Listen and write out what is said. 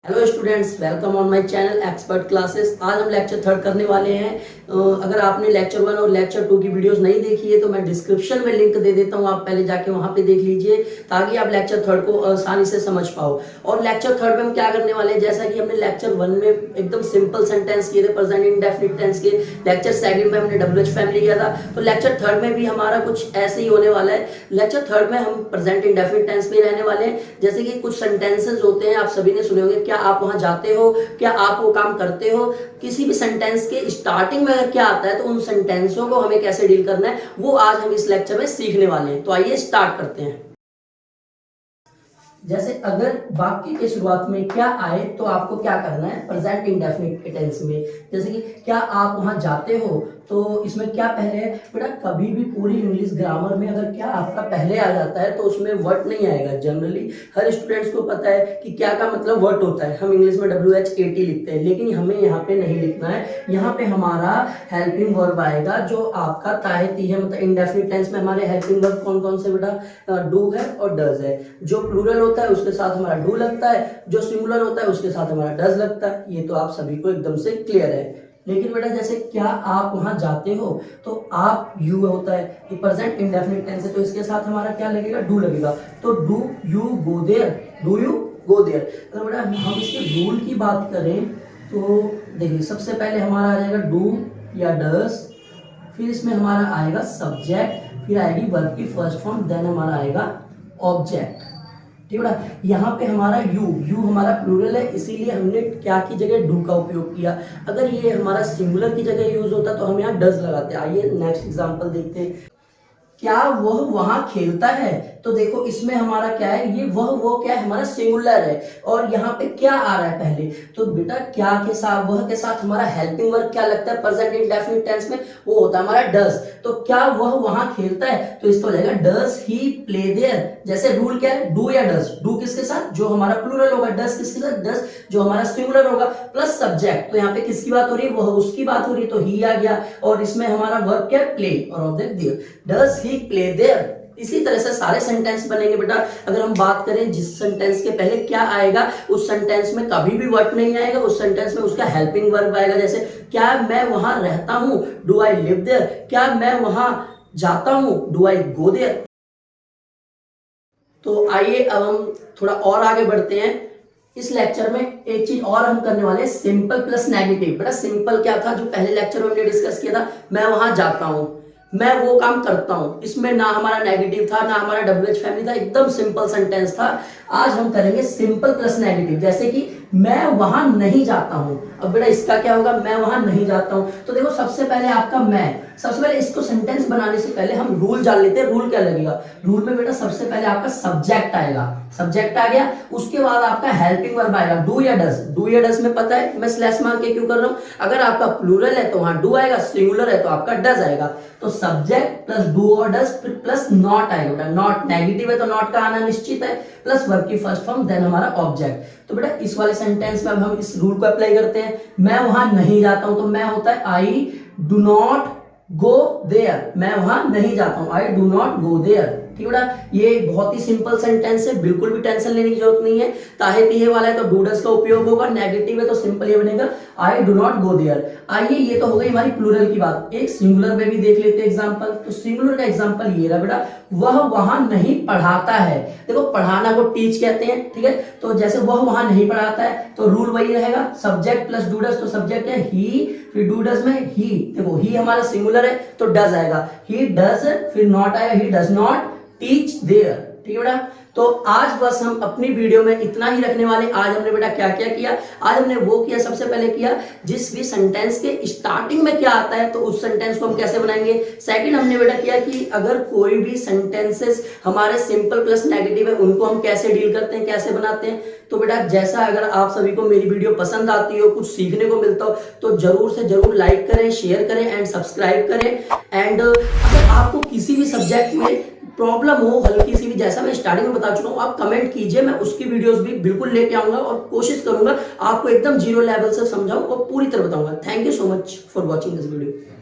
Hello students, welcome on my channel expert classes. आज हम lecture third करने वाले हैं। अगर आपने लेक्चर वन और लेक्चर टू की वीडियोस नहीं देखी है तो मैं डिस्क्रिप्शन में लिंक दे देता हूं, आप पहले जाके वहां पे देख लीजिए ताकि आप लेक्चर थर्ड को आसानी से समझ पाओ। और लेक्चर थर्ड में हम क्या करने वाले हैं, जैसा कि हमने लेक्चर वन में एकदम सिंपल सेंटेंस किए थे प्रेजेंट इंडेफिनिट टेंस के, लेक्चर सेकंड में हमने WH फैमिली किया था, तो लेक्चर थर्ड में भी हमारा कुछ ऐसे ही होने वाला है। लेक्चर थर्ड में हम प्रेजेंट इंडेफिनिट टेंस में रहने वाले हैं। जैसे कि कुछ सेंटेंसेस होते हैं, आप सभी ने सुने होंगे, क्या आप वहां जाते हो, क्या आप वो काम करते हो। किसी भी सेंटेंस के स्टार्टिंग में अगर क्या आता है तो उन सेंटेंसों को हमें कैसे डील करना है वो आज हम इस लेक्चर में सीखने वाले हैं। तो आइए स्टार्ट करते हैं। जैसे अगर वाक्य के शुरुआत में क्या आए तो आपको क्या करना है प्रेजेंट इंडेफिनिट टेंस में। जैसे कि क्या आप वहां जाते हो, तो इसमें क्या पहले है बेटा, कभी भी पूरी इंग्लिश ग्रामर में अगर क्या आपका पहले आ जाता है तो उसमें वर्ड नहीं आएगा। जनरली हर स्टूडेंट्स को पता है कि क्या का मतलब वर्ड होता है। हम इंग्लिश में WHAT लिखते हैं, लेकिन हमें यहाँ पे नहीं लिखना है। यहाँ पे हमारा हेल्पिंग वर्ब आएगा जो आपका तायती है। मतलब इंडेफिनिट टेंस में हमारे हेल्पिंग वर्ब कौन कौन से बेटा, डू है और डज है। जो प्लूरल होता है उसके साथ हमारा डू लगता है, जो सिंगुलर होता है उसके साथ हमारा डज लगता है। ये तो आप सभी को एकदम से क्लियर है। लेकिन बेटा जैसे क्या आप वहां जाते हो तो आप यू होता है, ये प्रेजेंट इंडेफिनिट टेंस है, तो इसके साथ हमारा क्या लगेगा, डू लगेगा। तो do you go there, do you go there. अगर बेटा हम इसके रूल की बात करें तो देखिए सबसे पहले हमारा आ जाएगा डू या डस, फिर इसमें हमारा आएगा सब्जेक्ट, फिर आएगी वर्ब की फर्स्ट फॉर्म, देन हमारा आएगा ऑब्जेक्ट। ठीक है। यहाँ पे हमारा यू हमारा प्लूरल है, इसीलिए हमने क्या की जगह डू का उपयोग किया। अगर ये हमारा सिंगुलर की जगह यूज होता तो हम यहाँ डज लगाते। आइए नेक्स्ट एग्जांपल देखते हैं। क्या वह वहां खेलता है, तो देखो इसमें हमारा क्या है, ये वो क्या है, हमारा सिंगुलर है। और यहाँ पे क्या आ रहा है पहले, तो बेटा क्या के साथ, वह के साथ हमारा हेल्पिंग वर्ब क्या लगता है प्रेजेंट इंडेफिनिट टेंस में, वो होता है हमारा डज। तो क्या वह वहां खेलता है, तो इसका हो जाएगा डज ही प्ले देयर। जैसे रूल क्या है, डू या डज, डू किसके साथ, जो हमारा प्लूरल होगा, डज किसके साथ, डज जो हमारा सिंगुलर होगा, प्लस सब्जेक्ट। तो यहाँ पे किसकी बात हो रही है, वह उसकी बात हो रही है, तो ही आ गया। और इसमें हमारा वर्ब क्या है, प्ले, और object there, does he play there. इसी तरह से सारे सेंटेंस बनेंगे बेटा। अगर हम बात करें जिस सेंटेंस के पहले क्या आएगा उस सेंटेंस में कभी भी वर्ड नहीं आएगा, उस सेंटेंस में उसका हेल्पिंग वर्ब आएगा। जैसे क्या मैं वहां रहता हूं, डू आई लिव देयर। क्या मैं वहां जाता हूं, डू आई गो देयर। तो आइए अब हम थोड़ा और आगे बढ़ते हैं। इस लेक्चर में एक चीज और हम करने वाले हैं, सिंपल प्लस नेगेटिव। बेटा सिंपल क्या था, जो पहले लेक्चर में हमने डिस्कस किया था, मैं वहां जाता हूं, मैं वो काम करता हूं। इसमें ना हमारा नेगेटिव था ना हमारा WH फैमिली था, एकदम सिंपल सेंटेंस था। आज हम करेंगे सिंपल प्लस नेगेटिव। जैसे कि मैं वहां नहीं जाता हूं। अब बेटा इसका क्या होगा, मैं वहां नहीं जाता हूं, तो देखो सबसे पहले आपका मैं, सबसे पहले इसको सेंटेंस बनाने से पहले हम रूल जान लेते हैं। रूल क्या लगेगा, रूल में बेटा सबसे पहले आपका सब्जेक्ट आएगा, सब्जेक्ट आ गया, उसके बाद आपका हेल्पिंग वर्ब आएगा, डू या डज। डू या डज में पता है मैं स्लैश मार के क्यों कर रहा हूं, अगर आपका प्लूरल है तो वहां डू आएगा, सिंगुलर है तो आपका डज आएगा। तो सब्जेक्ट प्लस डू और डज प्लस नॉट आएगा। नॉट नेगेटिव है तो नॉट का आना निश्चित है, प्लस वर्ब की फर्स्ट फॉर्म, देन हमारा ऑब्जेक्ट। तो बेटा इस वाले सेंटेंस में अब हम इस रूल को अप्लाई करते हैं। मैं वहां नहीं जाता हूं, तो मैं होता है I do not go there, मैं वहां नहीं जाता हूं, I do not go there. ठीक है बेटा, ये बहुत ही सिंपल सेंटेंस है, बिल्कुल भी टेंशन लेने की जरूरत नहीं है। ताहे तीहे वाला है तो डू डज का उपयोग होगा, नेगेटिव है तो सिंपल ये बनेगा I do not go there. आइए ये तो हो गई हमारी प्लूरल की बात। एक सिंगुलर में भी देख लेते हैं एग्जांपल। तो सिंगुलर का एग्जांपल ये रहा बेटा, वह वहां नहीं पढ़ाता है। देखो पढ़ाना को टीच कहते हैं, ठीक है। तो जैसे वह वहां नहीं पढ़ाता है तो रूल वही रहेगा, सब्जेक्ट प्लस डू डज। तो सब्जेक्ट है ही, फिर डू डज में ही, देखो ही हमारा सिंगुलर है तो डज आएगा, ही डज, फिर नॉट आएगा, he does not teach there. ठीक है बेटा, तो आज बस हम अपनी वीडियो में इतना ही रखने वाले। आज हमने बेटा क्या क्या किया, आज हमने वो किया, सबसे पहले किया जिस भी सेंटेंस के स्टार्टिंग में क्या आता है तो उस सेंटेंस को हम कैसे बनाएंगे। सेकंड हमने बेटा किया कि अगर कोई भी सेंटेंसेस हमारे सिंपल प्लस नेगेटिव है उनको हम कैसे डील करते हैं, कैसे बनाते हैं। तो बेटा जैसा अगर आप सभी को मेरी वीडियो पसंद आती हो, कुछ सीखने को मिलता हो, तो जरूर से जरूर लाइक करें, शेयर करें एंड सब्सक्राइब करें। एंड अगर आपको किसी भी सब्जेक्ट में प्रॉब्लम हो हल्की सी भी, जैसा मैं स्टार्टिंग में बता चुका हूं, आप कमेंट कीजिए, मैं उसकी वीडियोस भी बिल्कुल लेके आऊंगा और कोशिश करूंगा आपको एकदम जीरो लेवल से समझाऊं और पूरी तरह बताऊंगा। Thank you so much for watching this video.